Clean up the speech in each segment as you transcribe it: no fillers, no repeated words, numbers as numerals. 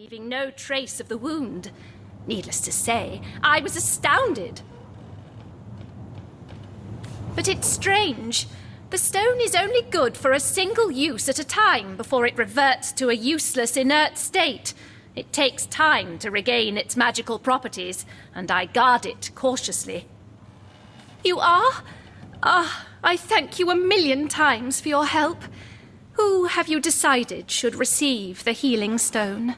leaving no trace of the wound. Needless to say, I was astounded. But it's strange. The stone is only good for a single use at a time before it reverts to a useless, inert state. It takes time to regain its magical properties, and I guard it cautiously. You are? I thank you 1,000,000 times for your help. Who have you decided should receive the healing stone?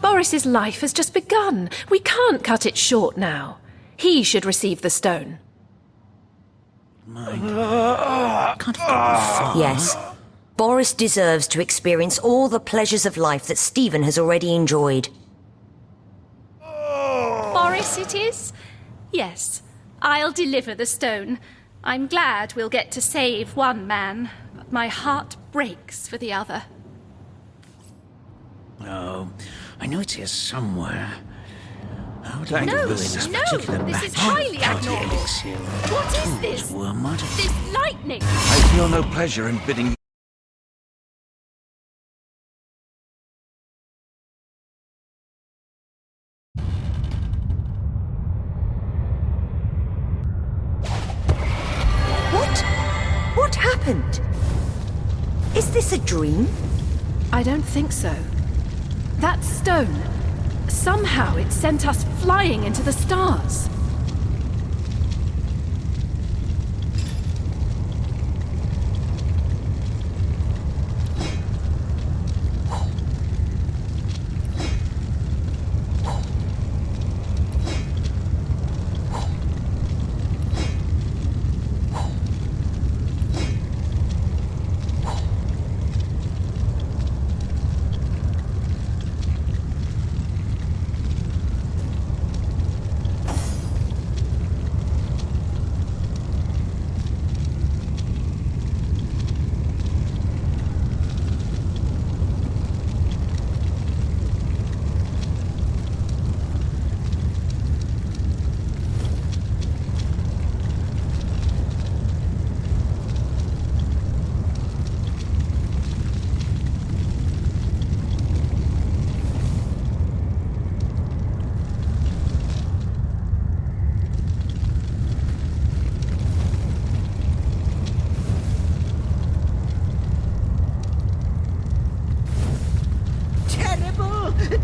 Boris's life has just begun. We can't cut it short now. He should receive the stone. Yes. Boris deserves to experience all the pleasures of life that Stephen has already enjoyed. Boris it is? Yes. I'll deliver the stone. I'm glad we'll get to save one man, but my heart breaks for the other. Oh, I know it's here somewhere. How did No, I ruin this particular this match? is highly abnormal. Elixir. What is this? Wormwood. This lightning! I feel no pleasure in bidding. What happened? Is this a dream? I don't think so. That stone, somehow it sent us flying into the stars.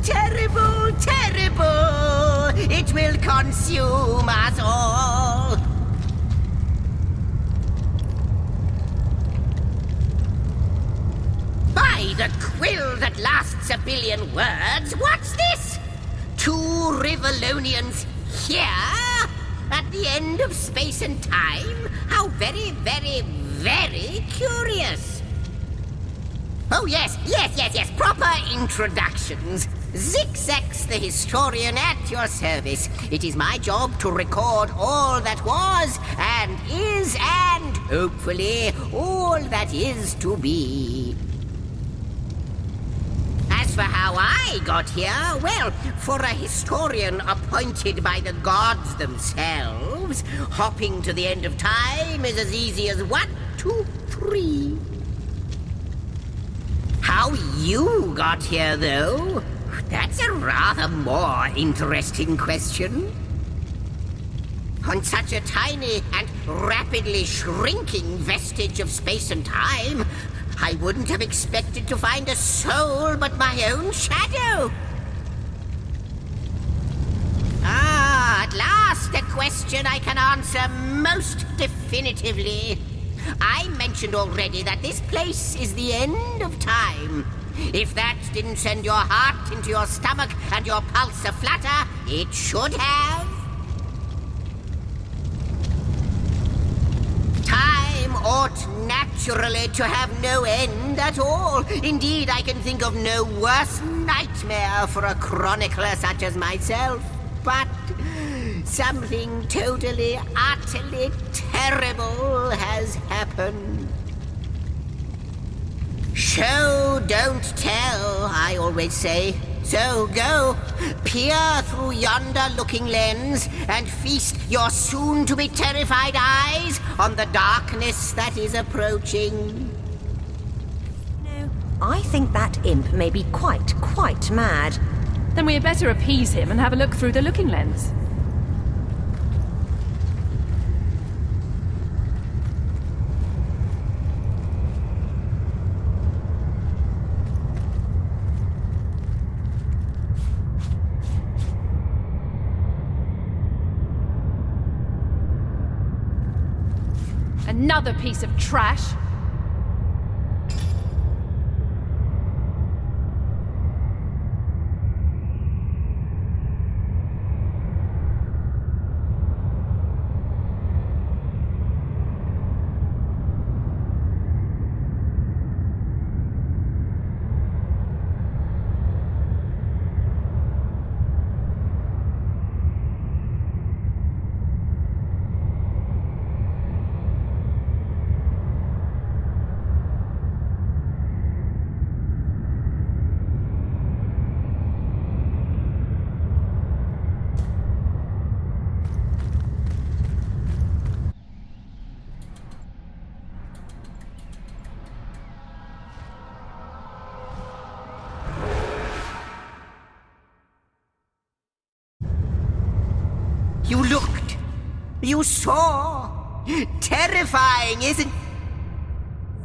Terrible, terrible! It will consume us all! By the quill that lasts 1,000,000,000 words, what's this? 2 Rivalonians here? At the end of space and time? How very, very, very curious! Oh, yes, proper introductions. Zigzags the historian at your service. It is my job to record all that was, and is, and hopefully all that is to be. As for how I got here, well, for a historian appointed by the gods themselves, hopping to the end of time is as easy as 1, 2, 3. How you got here, though? That's a rather more interesting question. On such a tiny and rapidly shrinking vestige of space and time, I wouldn't have expected to find a soul but my own shadow. At last a question I can answer most definitively. I mentioned already that this place is the end of time. If that didn't send your heart into your stomach and your pulse a-flutter, it should have. Time ought naturally to have no end at all. Indeed, I can think of no worse nightmare for a chronicler such as myself. But something totally, utterly terrible has happened. Show, don't tell, I always say. So go, peer through yonder looking lens, and feast your soon-to-be terrified eyes on the darkness that is approaching. No, I think that imp may be quite mad. Then we had better appease him and have a look through the looking lens. Another piece of trash. You looked. You saw. Terrifying, isn't...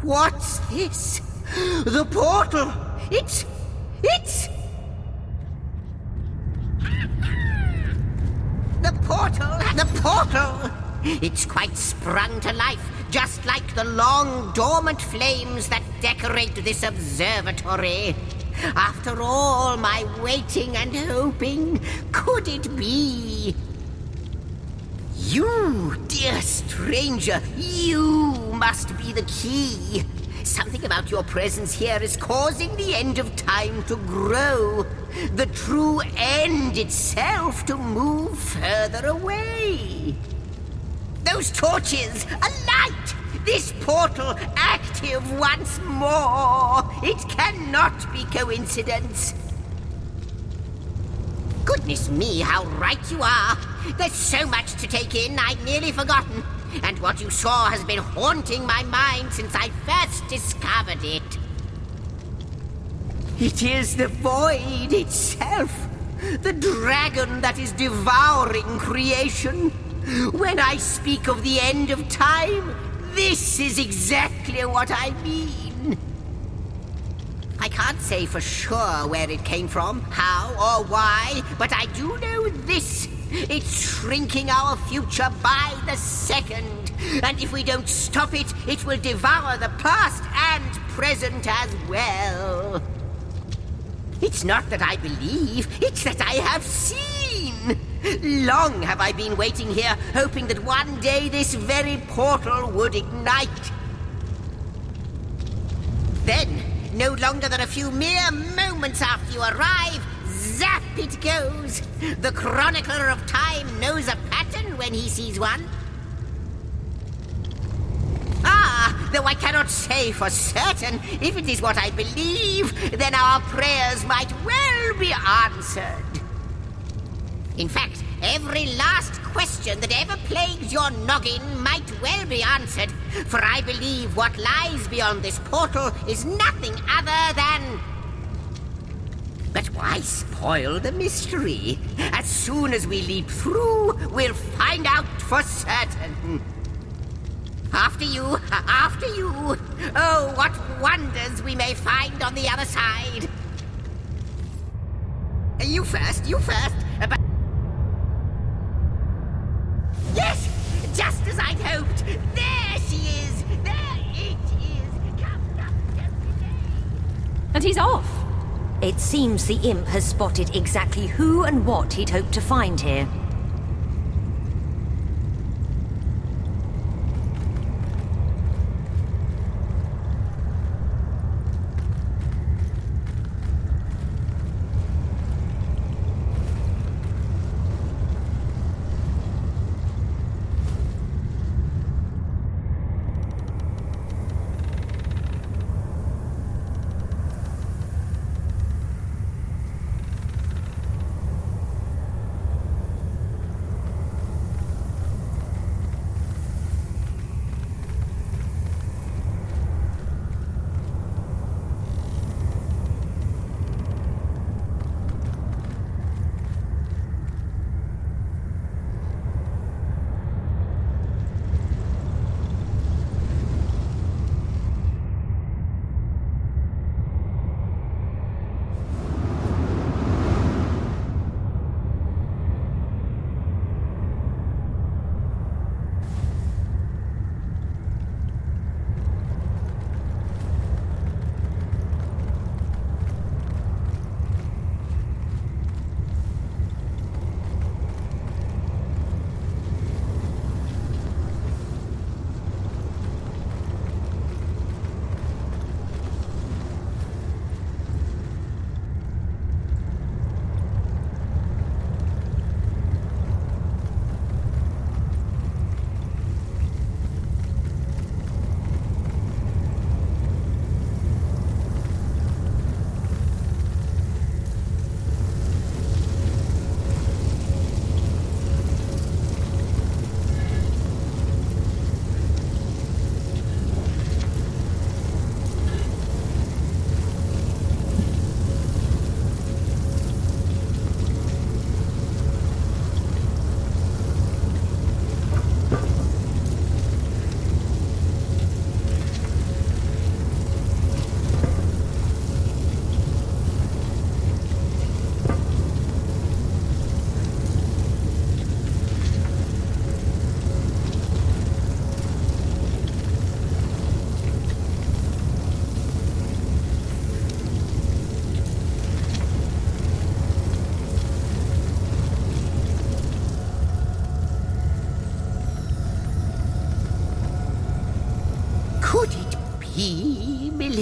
What's this? The portal. It's... The portal! It's quite sprung to life, just like the long dormant flames that decorate this observatory. After all my waiting and hoping, could it be? You, dear stranger, you must be the key. Something about your presence here is causing the end of time to grow. The true end itself to move further away. Those torches, alight! This portal active once more. It cannot be coincidence. Goodness me, how right you are. There's so much to take in, I'd nearly forgotten. And what you saw has been haunting my mind since I first discovered it. It is the void itself. The dragon that is devouring creation. When I speak of the end of time, this is exactly what I mean. I can't say for sure where it came from, how or why, but I do know this. It's shrinking our future by the second. And if we don't stop it, it will devour the past and present as well. It's not that I believe, it's that I have seen. Long have I been waiting here, hoping that one day this very portal would ignite. Then, no longer than a few mere moments after you arrive, zap it goes. The chronicler of time knows a pattern when he sees one. Though I cannot say for certain, if it is what I believe, then our prayers might well be answered. In fact, every last question that ever plagues your noggin might well be answered, for I believe what lies beyond this portal is nothing other than... But why spoil the mystery? As soon as we leap through, we'll find out for certain. After you, after you. Oh, what wonders we may find on the other side. You first, but... Yes, just as I'd hoped. There she is. There it is. Come, don't delay. And he's off. It seems the imp has spotted exactly who and what he'd hoped to find here.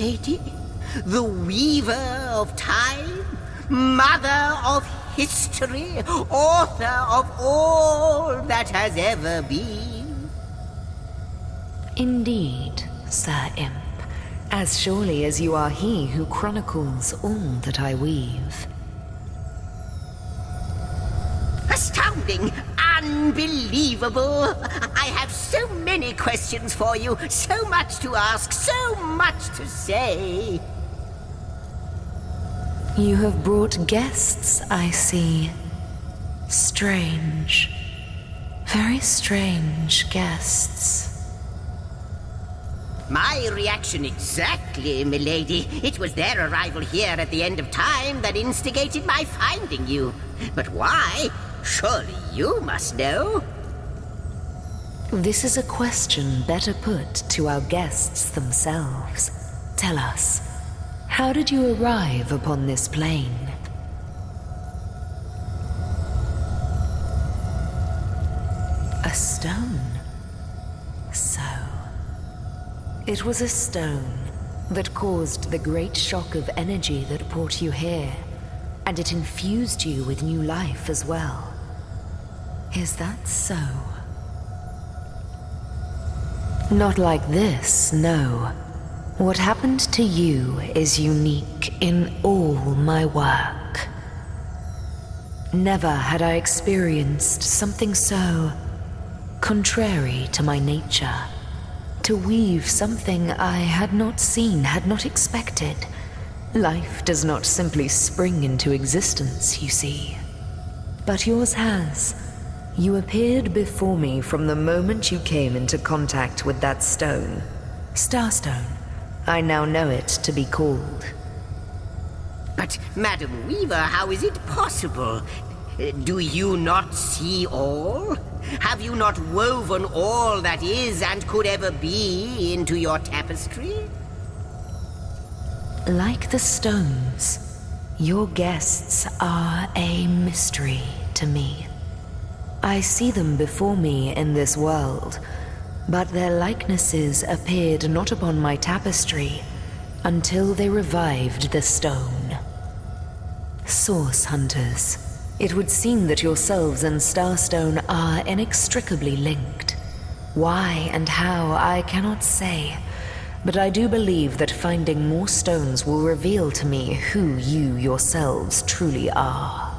milady, the weaver of time, mother of history, author of all that has ever been. Indeed, Sir Imp, as surely as you are he who chronicles all that I weave. Astounding! Unbelievable! I have so many questions for you, so much to ask, so much to say. You have brought guests, I see. Strange. Very strange guests. My reaction exactly, milady. It was their arrival here at the end of time that instigated my finding you. But why? Surely you must know. This is a question better put to our guests themselves. Tell us, how did you arrive upon this plane? A stone. So, it was a stone that caused the great shock of energy that brought you here, and it infused you with new life as well. Is that so? Not like this, no. What happened to you is unique in all my work. Never had I experienced something so contrary to my nature. To weave something I had not seen, had not expected. Life does not simply spring into existence, you see. But yours has. You appeared before me from the moment you came into contact with that stone. Starstone. I now know it to be called. But, Madam Weaver, how is it possible? Do you not see all? Have you not woven all that is and could ever be into your tapestry? Like the stones, your guests are a mystery to me. I see them before me in this world, but their likenesses appeared not upon my tapestry until they revived the stone. Source hunters, it would seem that yourselves and Starstone are inextricably linked. Why and how, I cannot say, but I do believe that finding more stones will reveal to me who you yourselves truly are.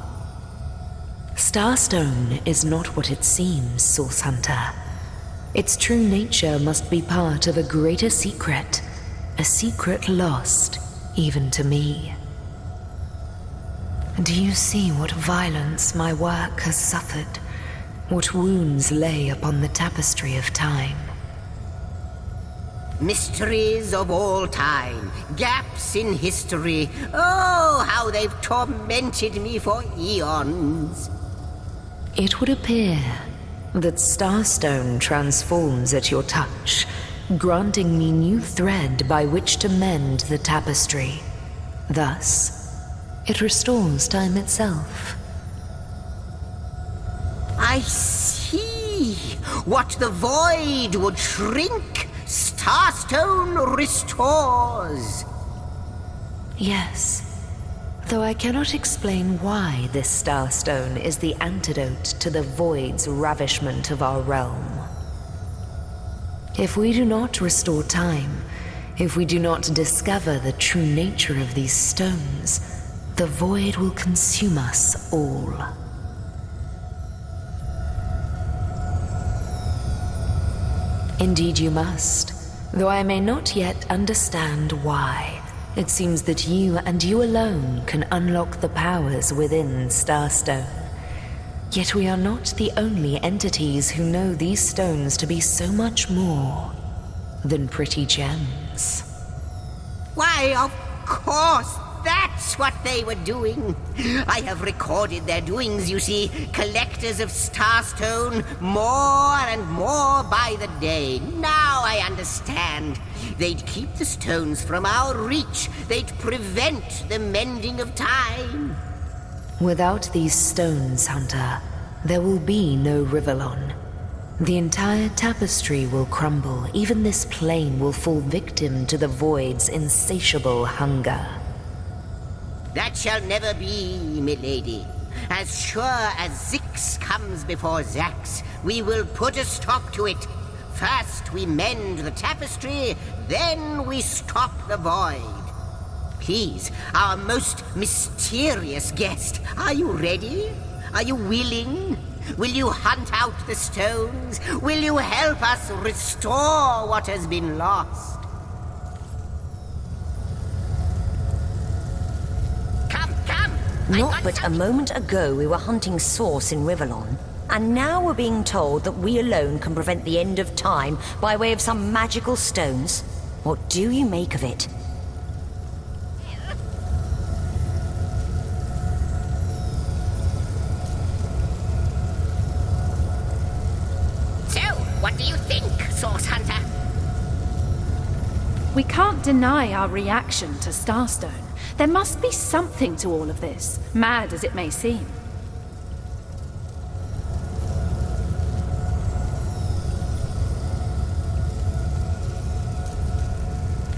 Starstone is not what it seems, Source Hunter. Its true nature must be part of a greater secret, a secret lost even to me. Do you see what violence my work has suffered? What wounds lay upon the tapestry of time? Mysteries of all time, gaps in history. Oh, how they've tormented me for eons. It would appear that Starstone transforms at your touch, granting me new thread by which to mend the tapestry. Thus, it restores time itself. I see. What the void would shrink, Starstone restores. Yes, though I cannot explain why this Starstone is the antidote to the void's ravishment of our realm. If we do not restore time, if we do not discover the true nature of these stones, the void will consume us all. Indeed you must, though I may not yet understand why. It seems that you and you alone can unlock the powers within Starstone. Yet we are not the only entities who know these stones to be so much more than pretty gems. Why, of course, that's what they were doing. I have recorded their doings, you see. Collectors of Starstone, more and more by the day. Now I understand. They'd keep the stones from our reach. They'd prevent the mending of time. Without these stones, Hunter, there will be no Rivellon. The entire tapestry will crumble. Even this plane will fall victim to the void's insatiable hunger. That shall never be, milady. As sure as Zix comes before Zax, we will put a stop to it. First we mend the tapestry, then we stop the void. Please, our most mysterious guest, are you ready? Are you willing? Will you hunt out the stones? Will you help us restore what has been lost? Come, come! Not but a moment ago we were hunting Source in Rivellon, and now we're being told that we alone can prevent the end of time by way of some magical stones. What do you make of it? What do you think, Source Hunter? We can't deny our reaction to Starstone. There must be something to all of this, mad as it may seem.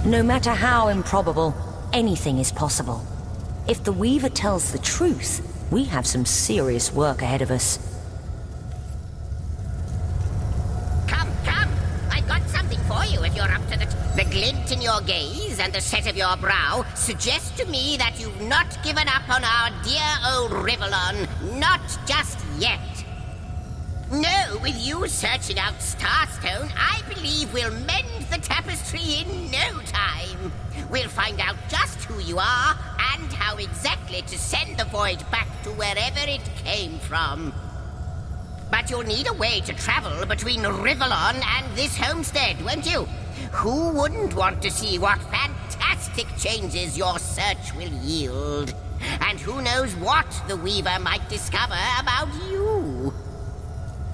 No matter how improbable, anything is possible. If the Weaver tells the truth, we have some serious work ahead of us. If you're up to it. The glint in your gaze and the set of your brow suggest to me that you've not given up on our dear old Rivellon. Not just yet. No, with you searching out Starstone, I believe we'll mend the tapestry in no time. We'll find out just who you are and how exactly to send the void back to wherever it came from. But you'll need a way to travel between Rivellon and this homestead, won't you? Who wouldn't want to see what fantastic changes your search will yield? And who knows what the Weaver might discover about you?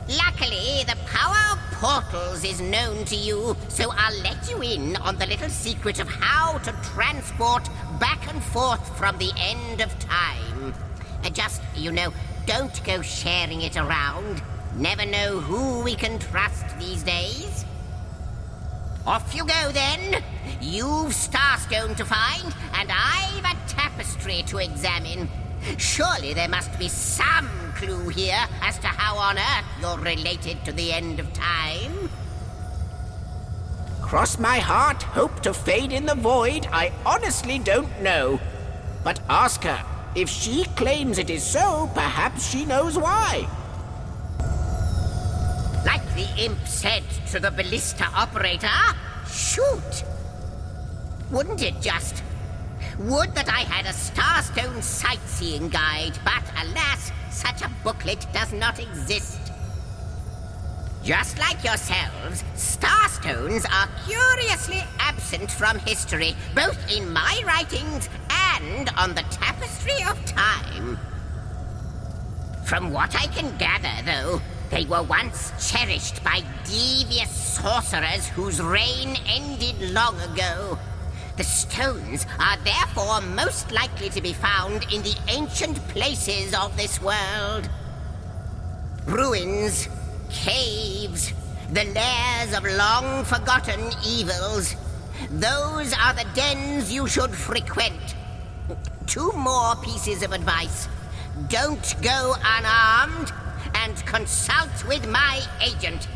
Luckily, the power of portals is known to you, so I'll let you in on the little secret of how to transport back and forth from the end of time. Just, don't go sharing it around. Never know who we can trust these days. Off you go, then. You've Starstone to find, and I've a tapestry to examine. Surely there must be some clue here as to how on earth you're related to the end of time. Cross my heart, hope to fade in the void, I honestly don't know. But ask her. If she claims it is so, perhaps she knows why. Like the imp said to the ballista operator, shoot! Wouldn't it just? Would that I had a Starstone sightseeing guide, but alas, such a booklet does not exist. Just like yourselves, Starstones are curiously absent from history, both in my writings and on the tapestry of time. From what I can gather, though, they were once cherished by devious sorcerers whose reign ended long ago. The stones are therefore most likely to be found in the ancient places of this world. Ruins, caves, the lairs of long-forgotten evils. Those are the dens you should frequent. 2 more pieces of advice. Don't go unarmed, and consult with my agent.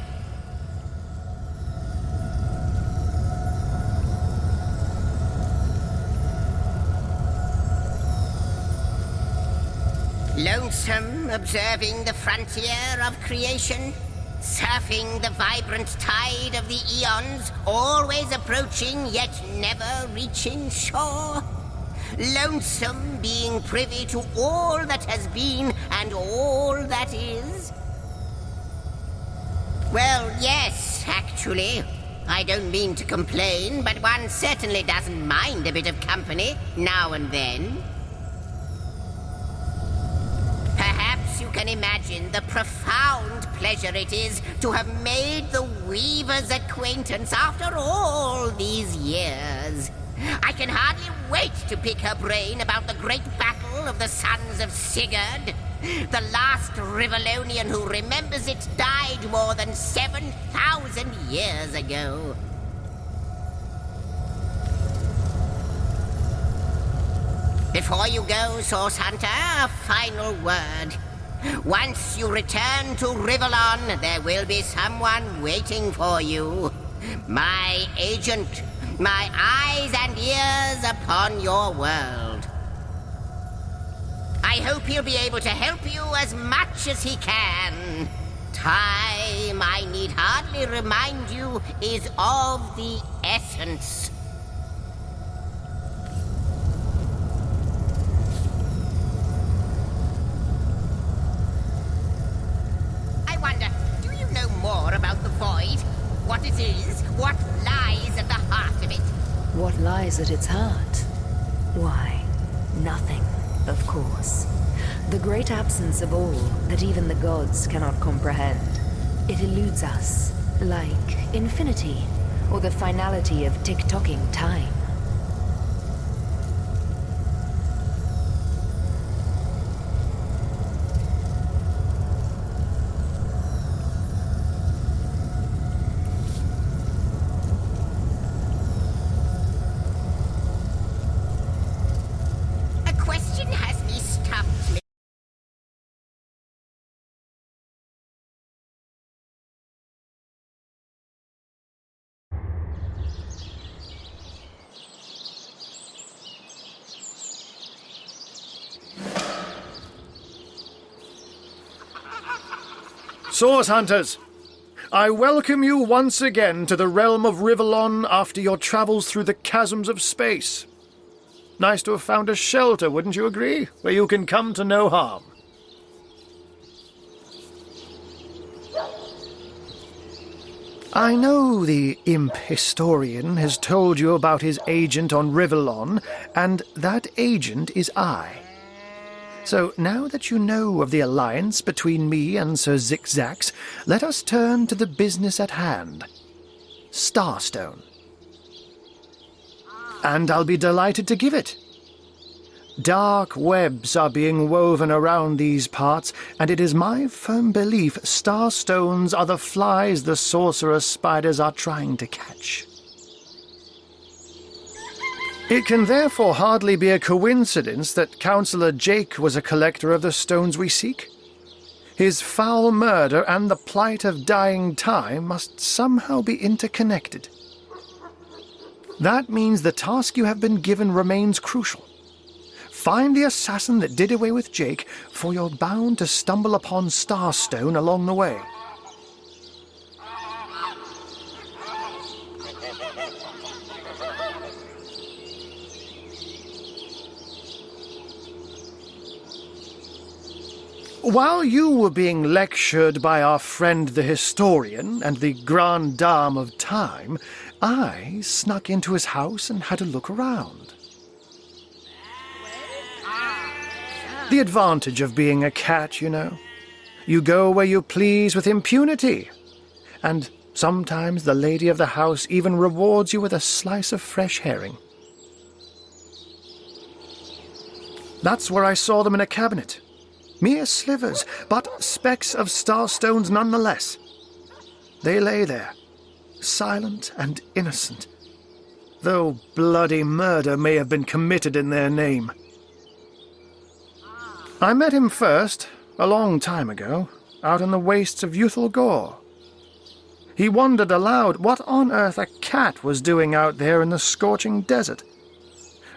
Lonesome, observing the frontier of creation, surfing the vibrant tide of the eons, always approaching yet never reaching shore. Lonesome, being privy to all that has been and all that is. Well, yes, actually. I don't mean to complain, but one certainly doesn't mind a bit of company now and then. Perhaps you can imagine the profound pleasure it is to have made the Weaver's acquaintance after all these years. I can hardly wait to pick her brain about the great battle of the Sons of Sigurd. The last Rivellonian who remembers it died more than 7,000 years ago. Before you go, Source Hunter, a final word. Once you return to Rivellon, there will be someone waiting for you. My agent, my eyes and ears upon your world. I hope he'll be able to help you as much as he can. Time, I need hardly remind you, is of the essence. I wonder, do you know more about the Void? What it is? What lies at the heart of it? What lies at its heart? Why, nothing, of course. The great absence of all that even the gods cannot comprehend. It eludes us, like infinity, or the finality of tick-tocking time. Source Hunters, I welcome you once again to the realm of Rivellon after your travels through the chasms of space. Nice to have found a shelter, wouldn't you agree? Where you can come to no harm. I know the imp historian has told you about his agent on Rivellon, and that agent is I. So now that you know of the alliance between me and Sir Zigzax, let us turn to the business at hand. Starstone. And I'll be delighted to give it. Dark webs are being woven around these parts, and it is my firm belief starstones are the flies the sorcerer spiders are trying to catch. It can therefore hardly be a coincidence that Councillor Jake was a collector of the stones we seek. His foul murder and the plight of dying time must somehow be interconnected. That means the task you have been given remains crucial. Find the assassin that did away with Jake, for you're bound to stumble upon Starstone along the way. While you were being lectured by our friend the historian and the grande dame of time, I snuck into his house and had a look around. The advantage of being a cat, you know. You go where you please with impunity. And sometimes the lady of the house even rewards you with a slice of fresh herring. That's where I saw them in a cabinet. Mere slivers, but specks of starstones nonetheless. They lay there, silent and innocent, though bloody murder may have been committed in their name. I met him first, a long time ago, out in the wastes of Youthful Gore. He wondered aloud what on earth a cat was doing out there in the scorching desert,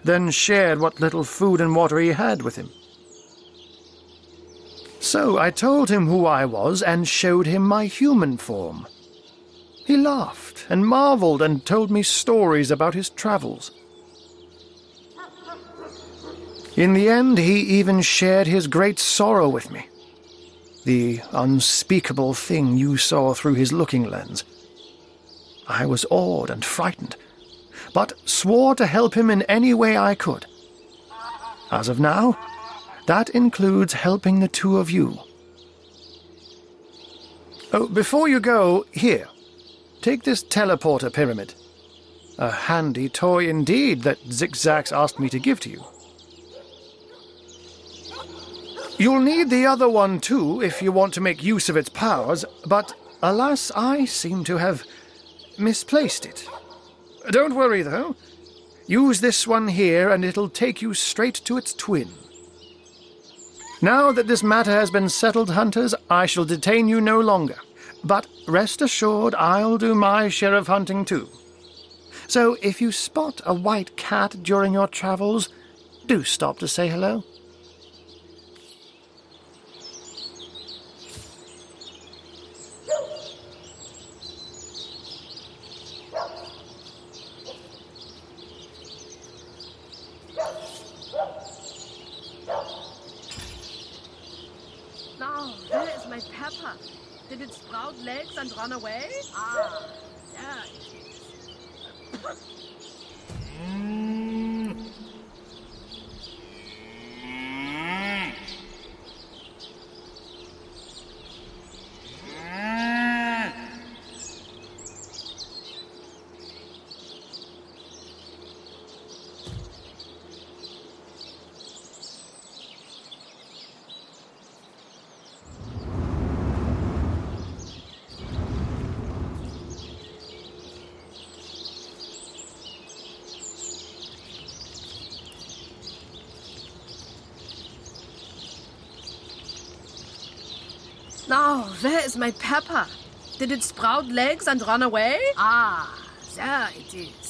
then shared what little food and water he had with him. So I told him who I was and showed him my human form. He laughed and marveled and told me stories about his travels. In the end, he even shared his great sorrow with me. The unspeakable thing you saw through his looking lens. I was awed and frightened, but swore to help him in any way I could. As of now, that includes helping the two of you. Oh, before you go, here. Take this teleporter pyramid. A handy toy indeed that Zigzax asked me to give to you. You'll need the other one too if you want to make use of its powers, but alas, I seem to have misplaced it. Don't worry though. Use this one here and it'll take you straight to its twin. Now that this matter has been settled, hunters, I shall detain you no longer. But rest assured, I'll do my share of hunting too. So if you spot a white cat during your travels, do stop to say hello. Now, where is my pepper? Did it sprout legs and run away? Ah, there it is. Now, where is my pepper? Did it sprout legs and run away? Ah, there it is.